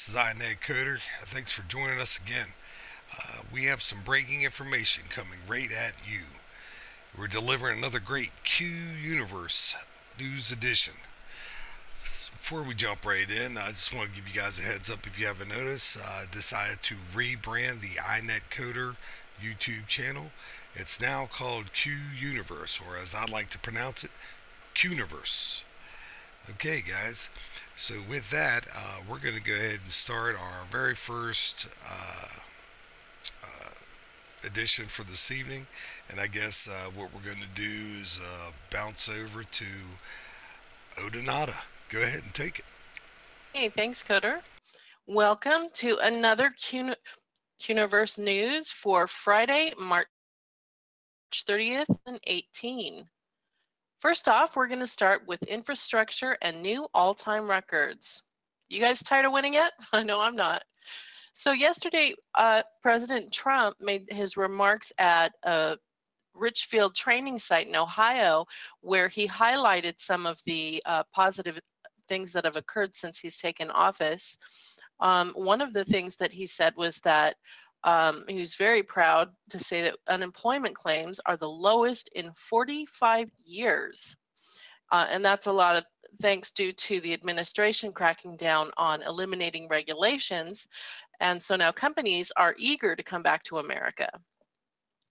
This is iNet Coder. Thanks for joining us again. We have some breaking information coming right at you. We're delivering another great Quniverse news edition. Before we jump right in, I just want to give you guys a heads up if you haven't noticed. I decided to rebrand the iNet Coder YouTube channel. It's now called Quniverse, or as I like to pronounce it, Quniverse. Okay, guys. So with that, we're going to go ahead and start our very first edition for this evening. And I guess what we're going to do is bounce over to Odonata. Go ahead and take it. Hey, thanks, Coder. Welcome to another Quniverse news for Friday, March 30th and 18. First off, we're going to start with infrastructure and new all-time records. You guys tired of winning yet? I know I'm not. So yesterday, President Trump made his remarks at a Richfield training site in Ohio, where he highlighted some of the positive things that have occurred since he's taken office. One of the things that he said was that he was very proud to say that unemployment claims are the lowest in 45 years. And that's a lot of thanks due to the administration cracking down on eliminating regulations. And so now companies are eager to come back to America.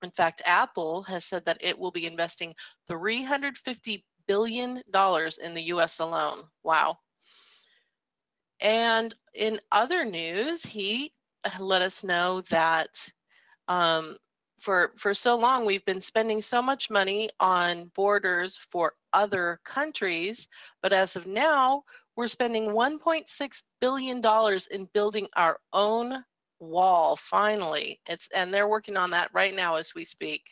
In fact, Apple has said that it will be investing $350 billion in the US alone. Wow. And in other news, he let us know that for so long we've been spending so much money on borders for other countries, but as of now, we're spending $1.6 billion in building our own wall, finally. And they're working on that right now as we speak.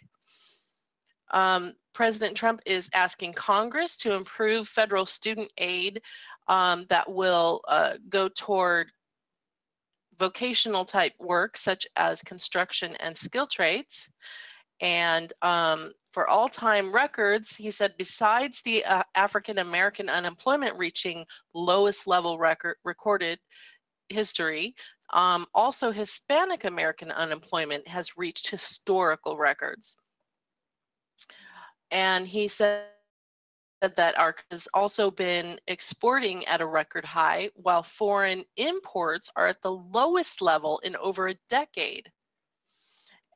President Trump is asking Congress to improve federal student aid that will go toward vocational type work such as construction and skill trades. And for all-time records, he said, besides the African American unemployment reaching lowest level recorded history, also Hispanic American unemployment has reached historical records. And he said that ARC has also been exporting at a record high, while foreign imports are at the lowest level in over a decade.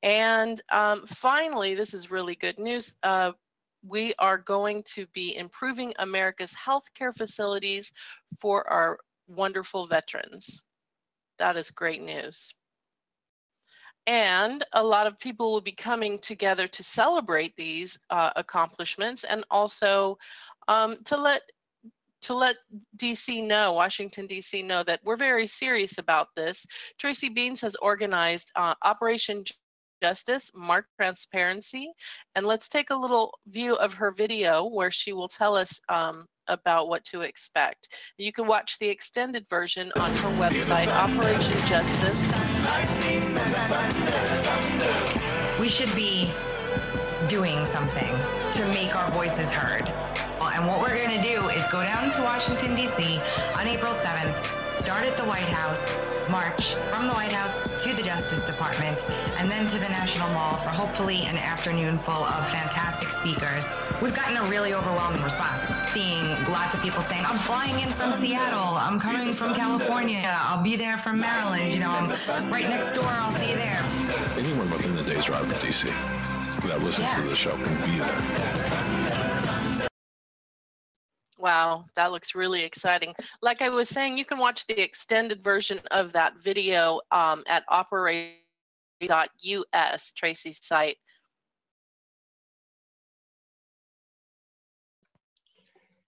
And finally, this is really good news. We are going to be improving America's healthcare facilities for our wonderful veterans. That is great news. And a lot of people will be coming together to celebrate these accomplishments, and also to let DC know, Washington, DC know that we're very serious about this. Tracy Beans has organized Operation Justice, Mark Transparency, and let's take a little view of her video where she will tell us about what to expect. You can watch the extended version on her website, Operation Justice. We should be doing something to make our voices heard. And what we're going to do is go down to Washington, D.C. on April 7th, start at the White House, march from the White House to the Justice Department, and then to the National Mall for hopefully an afternoon full of fantastic speakers. We've gotten a really overwhelming response, seeing lots of people saying, I'm flying in from Seattle, I'm coming from California, I'll be there from Maryland, you know, I'm right next door, I'll see you there. Anyone within the day's drive of D.C. that listens to the show can be there. Wow, that looks really exciting. Like I was saying, you can watch the extended version of that video at operate.us, Tracy's site.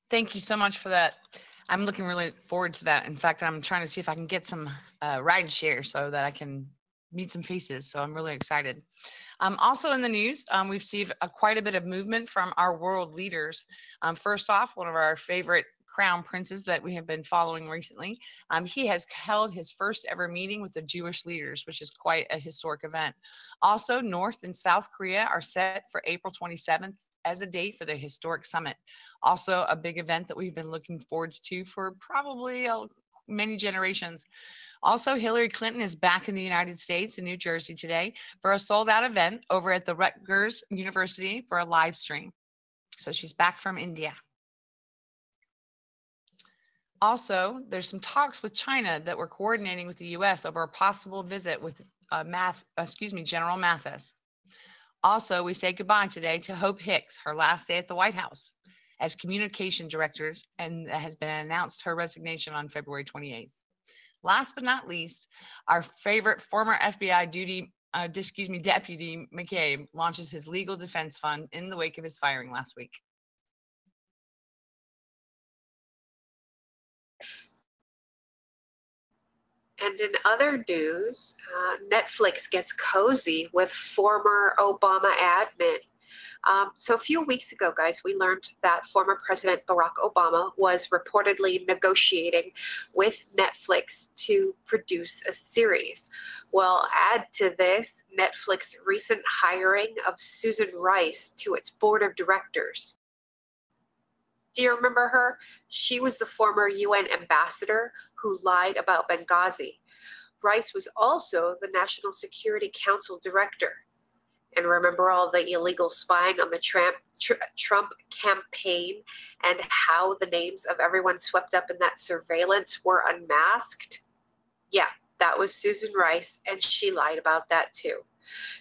Thank you so much for that. I'm looking really forward to that. In fact, I'm trying to see if I can get some ride share so that I can meet some faces. So I'm really excited. Also in the news, we've seen quite a bit of movement from our world leaders. First off, one of our favorite crown princes that we have been following recently, he has held his first ever meeting with the Jewish leaders, which is quite a historic event. Also, North and South Korea are set for April 27th as a date for the historic summit. Also, a big event that we've been looking forward to for probably many generations. Also, Hillary Clinton is back in the United States in New Jersey today for a sold-out event over at the Rutgers University for a live stream. So she's back from India. Also, there's some talks with China that we're coordinating with the U.S. over a possible visit with General Mathis. Also, we say goodbye today to Hope Hicks, her last day at the White House as communication director, and has been announced her resignation on February 28th. Last but not least, our favorite former FBI Deputy McCabe launches his legal defense fund in the wake of his firing last week. And in other news, Netflix gets cozy with former Obama admin. So a few weeks ago, guys, we learned that former President Barack Obama was reportedly negotiating with Netflix to produce a series. Well, add to this Netflix's recent hiring of Susan Rice to its board of directors. Do you remember her? She was the former UN ambassador who lied about Benghazi. Rice was also the National Security Council director. And remember all the illegal spying on the Trump campaign and how the names of everyone swept up in that surveillance were unmasked? Yeah, that was Susan Rice, and she lied about that too.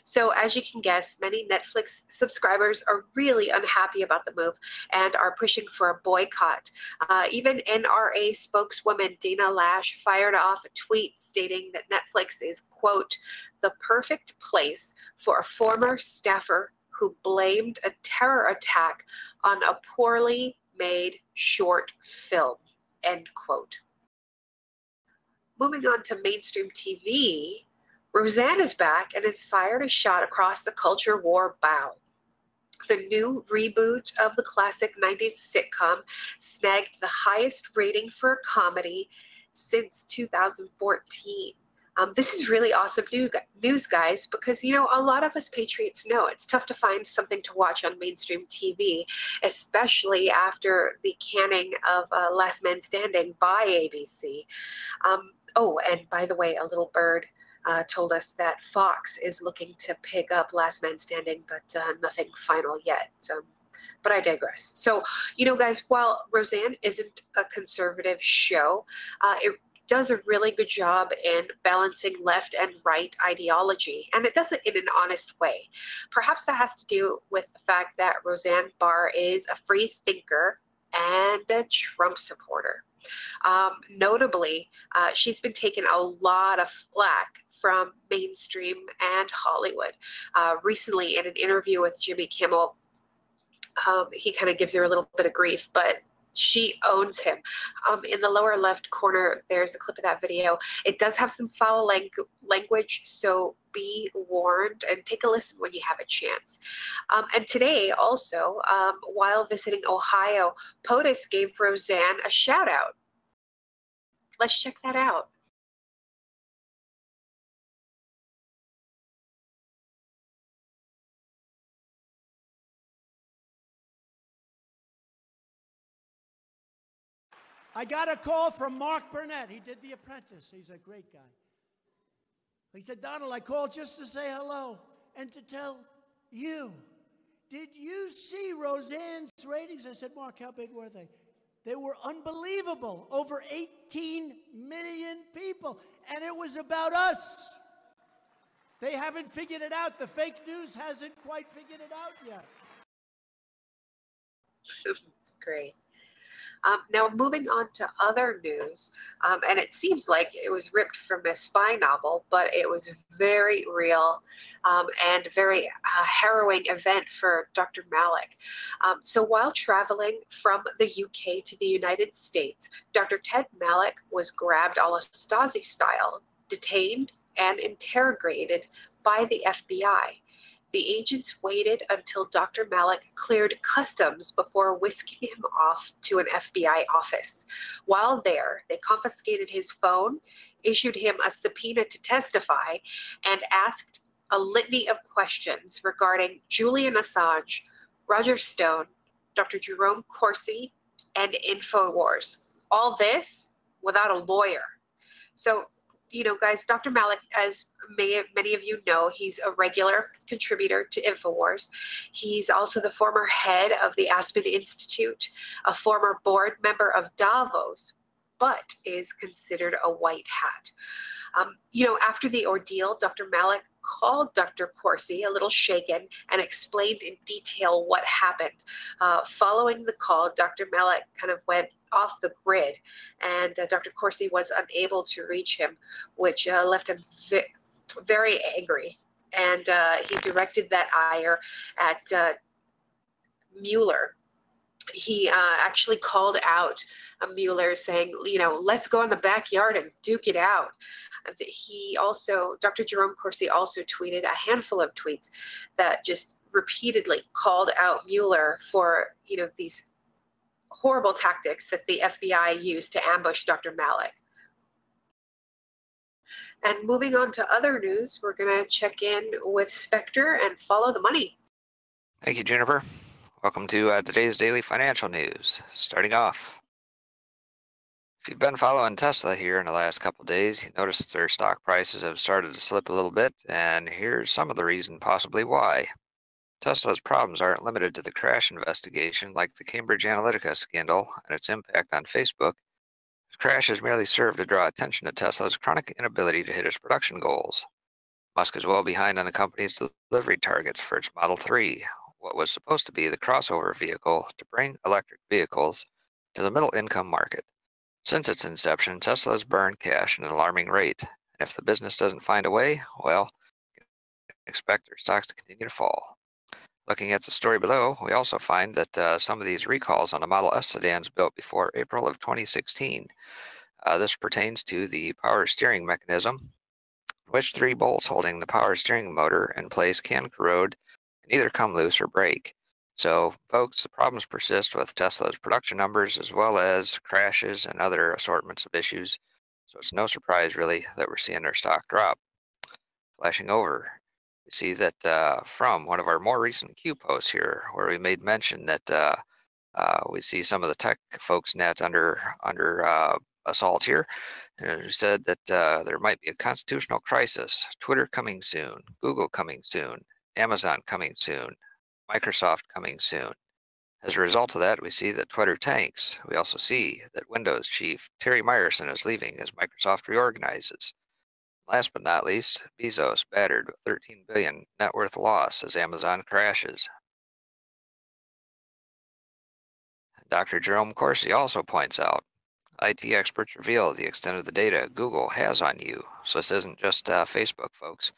So as you can guess, many Netflix subscribers are really unhappy about the move and are pushing for a boycott. Even NRA spokeswoman Dina Lash fired off a tweet stating that Netflix is, quote, the perfect place for a former staffer who blamed a terror attack on a poorly made short film, end quote. Moving on to mainstream TV, Roseanne is back and has fired a shot across the culture war bow. The new reboot of the classic 90s sitcom snagged the highest rating for a comedy since 2014. This is really awesome news, guys, because, you know, a lot of us patriots know it's tough to find something to watch on mainstream TV, especially after the canning of Last Man Standing by ABC. Oh, and by the way, a little bird told us that Fox is looking to pick up Last Man Standing, but nothing final yet. But I digress. So, you know, guys, while Roseanne isn't a conservative show, it does a really good job in balancing left and right ideology, and it does it in an honest way. Perhaps that has to do with the fact that Roseanne Barr is a free thinker and a Trump supporter. Notably, she's been taking a lot of flack from mainstream and Hollywood. Recently, in an interview with Jimmy Kimmel, he kind of gives her a little bit of grief, but she owns him. In the lower left corner, there's a clip of that video. It does have some foul language, so be warned and take a listen when you have a chance. And today, also, while visiting Ohio, POTUS gave Roseanne a shout out. Let's check that out. I got a call from Mark Burnett. He did The Apprentice. He's a great guy. He said, Donald, I called just to say hello and to tell you. Did you see Roseanne's ratings? I said, Mark, how big were they? They were unbelievable. Over 18 million people. And it was about us. They haven't figured it out. The fake news hasn't quite figured it out yet. It's great. Now, moving on to other news, and it seems like it was ripped from a spy novel, but it was very real and very harrowing event for Dr. Malik. So while traveling from the UK to the United States, Dr. Ted Malik was grabbed a la Stasi style, detained and interrogated by the FBI. The agents waited until Dr. Malik cleared customs before whisking him off to an FBI office. While there, they confiscated his phone, issued him a subpoena to testify, and asked a litany of questions regarding Julian Assange, Roger Stone, Dr. Jerome Corsi, and InfoWars. All this without a lawyer. So, guys, Dr. Malik, as many of you know, he's a regular contributor to InfoWars. He's also the former head of the Aspen Institute, a former board member of Davos, but is considered a white hat. After the ordeal, Dr. Malik called Dr. Corsi, a little shaken, and explained in detail what happened. Following the call, Dr. Malik kind of went off the grid, and Dr. Corsi was unable to reach him, which left him very angry. And he directed that ire at Mueller. He actually called out Mueller, saying, let's go in the backyard and duke it out. Dr. Jerome Corsi also tweeted a handful of tweets that just repeatedly called out Mueller for, these horrible tactics that the FBI used to ambush Dr. Malik. And moving on to other news, we're going to check in with Spectre and follow the money. Thank you, Juniper. Welcome to today's daily financial news. Starting off, if you've been following Tesla here in the last couple of days, you notice that their stock prices have started to slip a little bit, and here's some of the reason possibly why. Tesla's problems aren't limited to the crash investigation like the Cambridge Analytica scandal and its impact on Facebook. The crash has merely served to draw attention to Tesla's chronic inability to hit its production goals. Musk is well behind on the company's delivery targets for its Model 3, what was supposed to be the crossover vehicle to bring electric vehicles to the middle-income market. Since its inception, Tesla has burned cash at an alarming rate, and if the business doesn't find a way, well, you can expect their stocks to continue to fall. Looking at the story below, we also find that some of these recalls on the Model S sedans built before April of 2016. This pertains to the power steering mechanism, which 3 bolts holding the power steering motor in place can corrode and either come loose or break. So, folks, the problems persist with Tesla's production numbers as well as crashes and other assortments of issues. So it's no surprise, really, that we're seeing their stock drop. Flashing over, we see that from one of our more recent Q posts here, where we made mention that we see some of the tech folks net under assault here. And we said that there might be a constitutional crisis, Twitter coming soon, Google coming soon, Amazon coming soon, Microsoft coming soon. As a result of that, we see that Twitter tanks. We also see that Windows chief Terry Myerson is leaving as Microsoft reorganizes. Last but not least, Bezos battered with $13 billion net worth loss as Amazon crashes. Dr. Jerome Corsi also points out, IT experts reveal the extent of the data Google has on you. So this isn't just Facebook, folks.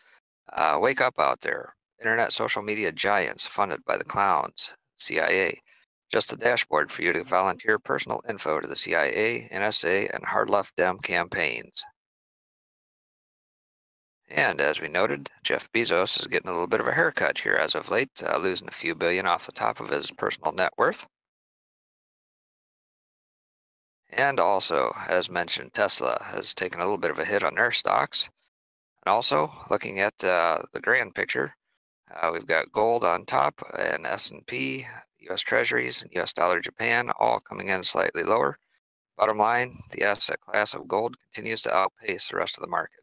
Wake up out there. Internet social media giants funded by the clowns, CIA. Just a dashboard for you to volunteer personal info to the CIA, NSA, and hard-left Dem campaigns. And as we noted, Jeff Bezos is getting a little bit of a haircut here as of late, losing a few billion off the top of his personal net worth. And also, as mentioned, Tesla has taken a little bit of a hit on their stocks. And also, looking at the grand picture, we've got gold on top and S&P, U.S. Treasuries, and U.S. dollar Japan all coming in slightly lower. Bottom line, the asset class of gold continues to outpace the rest of the market.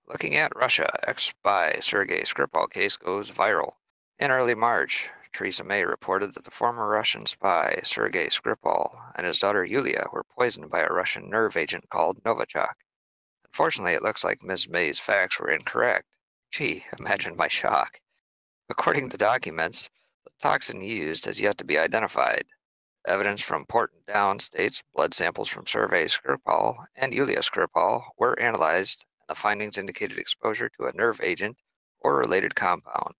Looking at Russia, ex-spy Sergei Skripal case goes viral. In early March, Theresa May reported that the former Russian spy Sergei Skripal and his daughter Yulia were poisoned by a Russian nerve agent called Novichok. Unfortunately, it looks like Ms. May's facts were incorrect. Gee, imagine my shock. According to documents, the toxin used has yet to be identified. Evidence from Porton Down states blood samples from Sergei Skripal and Yulia Skripal were analyzed, and the findings indicated exposure to a nerve agent or related compound.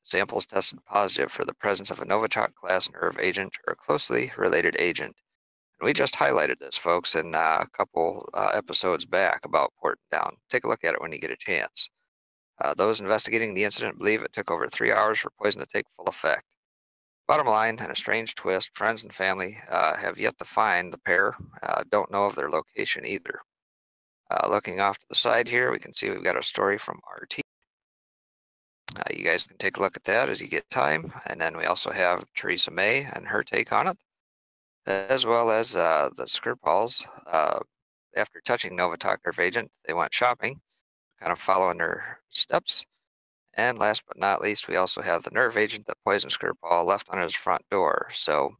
Samples tested positive for the presence of a Novichok-class nerve agent or a closely related agent. And we just highlighted this, folks, in a couple episodes back about Porton Down. Take a look at it when you get a chance. Those investigating the incident believe it took over 3 hours for poison to take full effect. Bottom line, in a strange twist, friends and family have yet to find the pair, don't know of their location either. Looking off to the side here, we can see we've got a story from RT. You guys can take a look at that as you get time. And then we also have Theresa May and her take on it. as well as the Skripals. After touching Novichok Nerve agent, they went shopping, kind of following their steps. And last but not least, we also have the nerve agent that poisoned Skripal left on his front door. So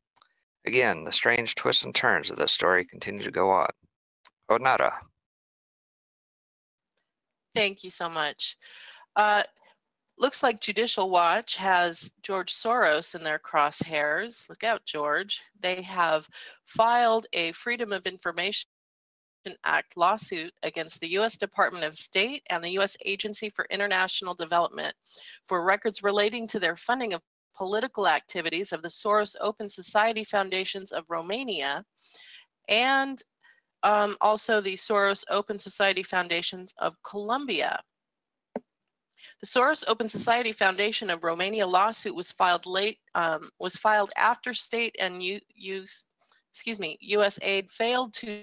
again, the strange twists and turns of this story continue to go on. Onara. Thank you so much. Looks like Judicial Watch has George Soros in their crosshairs. Look out, George. They have filed a Freedom of Information Act lawsuit against the U.S. Department of State and the U.S. Agency for International Development for records relating to their funding of political activities of the Soros Open Society Foundations of Romania and also the Soros Open Society Foundations of Colombia. The Soros Open Society Foundation of Romania lawsuit was filed after state and U.S. aid failed to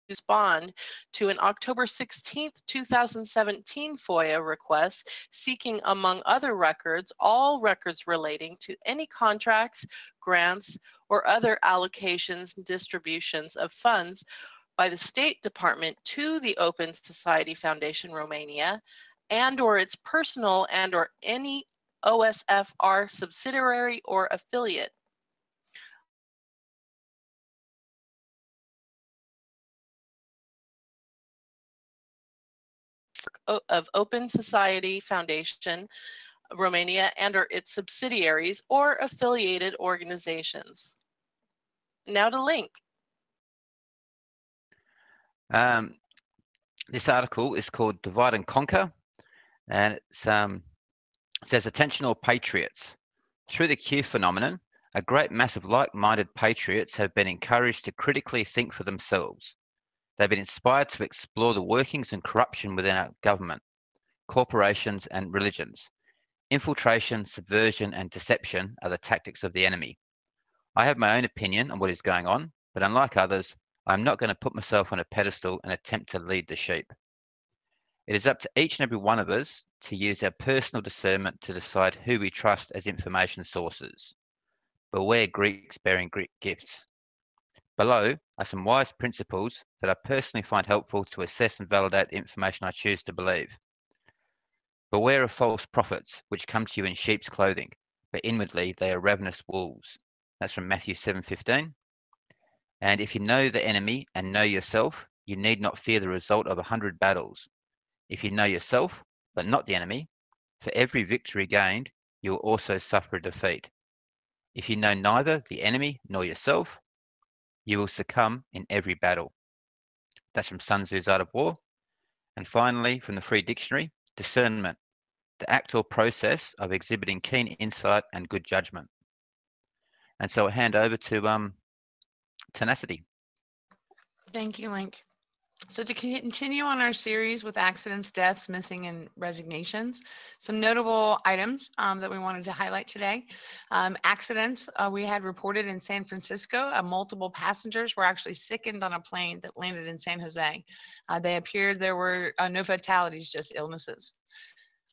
respond to an October 16, 2017 FOIA request seeking, among other records, all records relating to any contracts, grants, or other allocations and distributions of funds by the State Department to the Open Society Foundation Romania and or its personal and or any OSFR subsidiary or affiliate. Of Open Society Foundation Romania and or its subsidiaries or affiliated organizations. Now to Link. This article is called Divide and Conquer, and it says, attention all patriots. Through the Q phenomenon, a great mass of like-minded patriots have been encouraged to critically think for themselves. They've been inspired to explore the workings and corruption within our government, corporations, and religions. Infiltration, subversion, and deception are the tactics of the enemy. I have my own opinion on what is going on, but unlike others, I'm not going to put myself on a pedestal and attempt to lead the sheep. It is up to each and every one of us to use our personal discernment to decide who we trust as information sources. Beware Greeks bearing Greek gifts. Below are some wise principles that I personally find helpful to assess and validate the information I choose to believe. Beware of false prophets, which come to you in sheep's clothing, but inwardly they are ravenous wolves. That's from Matthew 7:15. And if you know the enemy and know yourself, you need not fear the result of 100 battles. If you know yourself, but not the enemy, for every victory gained, you will also suffer a defeat. If you know neither the enemy nor yourself, you will succumb in every battle. That's from Sun Tzu's Art of War. And finally, from the Free Dictionary, discernment, the act or process of exhibiting keen insight and good judgment. And so I'll hand over to Tenacity. Thank you, Link. So to continue on our series with accidents, deaths, missing, and resignations, some notable items that we wanted to highlight today. Accidents, we had reported in San Francisco, multiple passengers were actually sickened on a plane that landed in San Jose. They appeared there were no fatalities, just illnesses.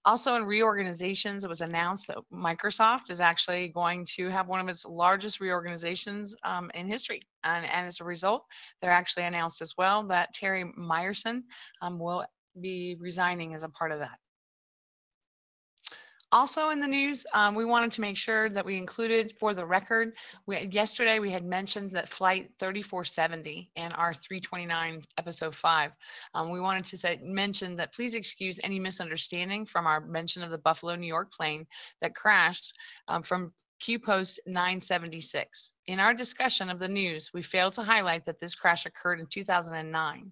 Also, in reorganizations, it was announced that Microsoft is actually going to have one of its largest reorganizations in history. And as a result, they're actually announced as well that Terry Myerson will be resigning as a part of that. Also in the news, we wanted to make sure that we included for the record, yesterday we had mentioned that flight 3470 in our 329 episode 5. We wanted to mention that please excuse any misunderstanding from our mention of the Buffalo, New York plane that crashed from Q Post 976. In our discussion of the news, we failed to highlight that this crash occurred in 2009.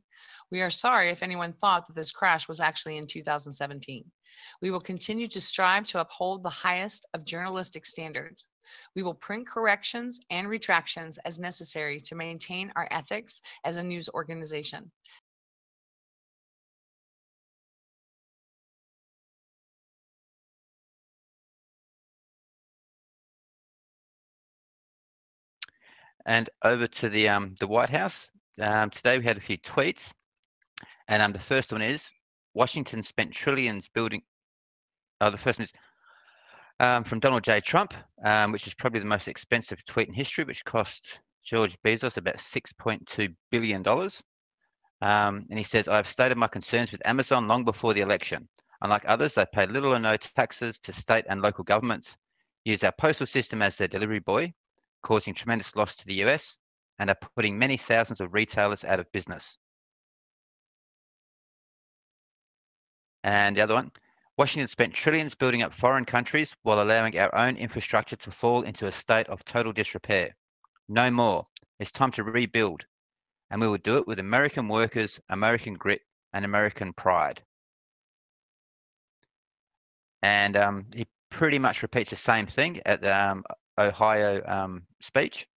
We are sorry if anyone thought that this crash was actually in 2017. We will continue to strive to uphold the highest of journalistic standards. We will print corrections and retractions as necessary to maintain our ethics as a news organization. And over to the White House. Today we had a few tweets, and the first one is, Washington spent trillions building. The first one is from Donald J. Trump, which is probably the most expensive tweet in history, which cost George Bezos about $6.2 billion. And he says, I've stated my concerns with Amazon long before the election. Unlike others, they pay little or no taxes to state and local governments, use our postal system as their delivery boy, causing tremendous loss to the US, and are putting many thousands of retailers out of business. And the other one, Washington spent trillions building up foreign countries while allowing our own infrastructure to fall into a state of total disrepair. No more. It's time to rebuild. And we will do it with American workers, American grit, and American pride. And he pretty much repeats the same thing at the Ohio speech.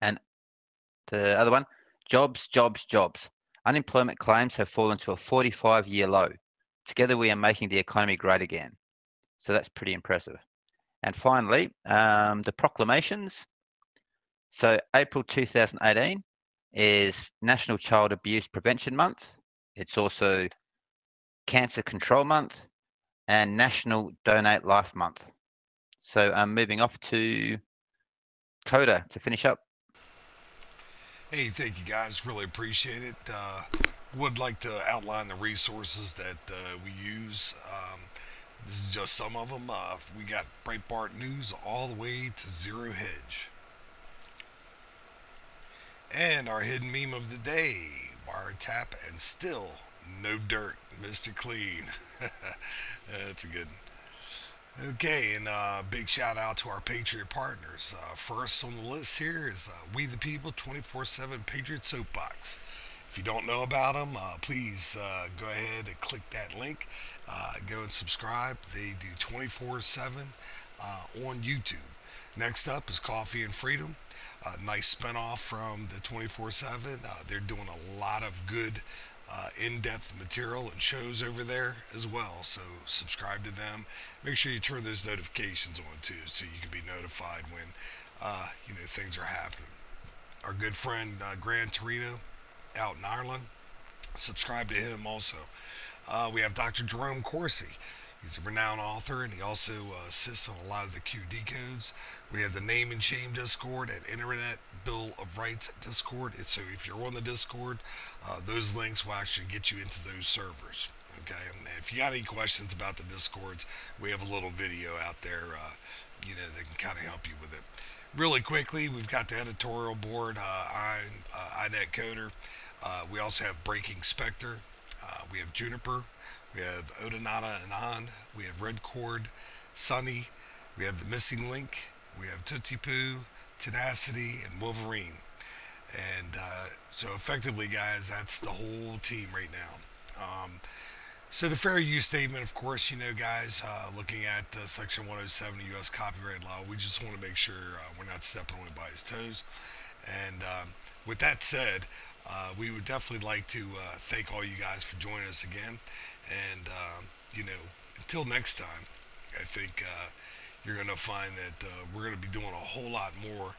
And the other one, jobs, jobs, jobs. Unemployment claims have fallen to a 45-year low. Together we are making the economy great again. So that's pretty impressive. And finally, the proclamations. So April 2018 is National Child Abuse Prevention Month. It's also Cancer Control Month and National Donate Life Month. So I'm moving off to Coda to finish up. Hey, thank you guys. Really appreciate it. Would like to outline the resources that we use. This is just some of them. We got Breitbart News all the way to Zero Hedge. And our hidden meme of the day, wiretap and still no dirt, Mr. Clean. That's a good one. Okay, and big shout out to our Patriot partners. First on the list here is We the People 24/7 Patriot Soapbox. If you don't know about them, please go ahead and click that link. Go and subscribe. They do 24/7 on YouTube. Next up is Coffee and Freedom. Nice spinoff from the 24/7. They're doing a lot of good in-depth material and shows over there as well, so subscribe to them. Make sure you turn those notifications on too, so you can be notified when things are happening. Our good friend Grant Torino out in Ireland, subscribe to him also. We have Dr. Jerome Corsi. He's a renowned author, and he also assists on a lot of the QD codes. We have the Name and Shame Discord and Internet Bill of Rights Discord. So if you're on the Discord, those links will actually get you into those servers. Okay, and if you got any questions about the Discords, we have a little video out there, that can kind of help you with it. Really quickly, we've got the editorial board, iNet Coder. We also have Breaking Spectre. We have Juniper. We have Odonata Anand. We have Red Cord, Sunny. We have The Missing Link. We have Tootsie Poo, Tenacity, and Wolverine. And so effectively, guys, that's the whole team right now. So the fair use statement, of course, guys, looking at Section 107 of U.S. copyright law, we just want to make sure we're not stepping on anybody's toes. And with that said, we would definitely like to thank all you guys for joining us again. And, until next time, I think you're going to find that we're going to be doing a whole lot more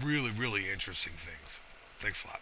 really, really interesting things. Thanks a lot.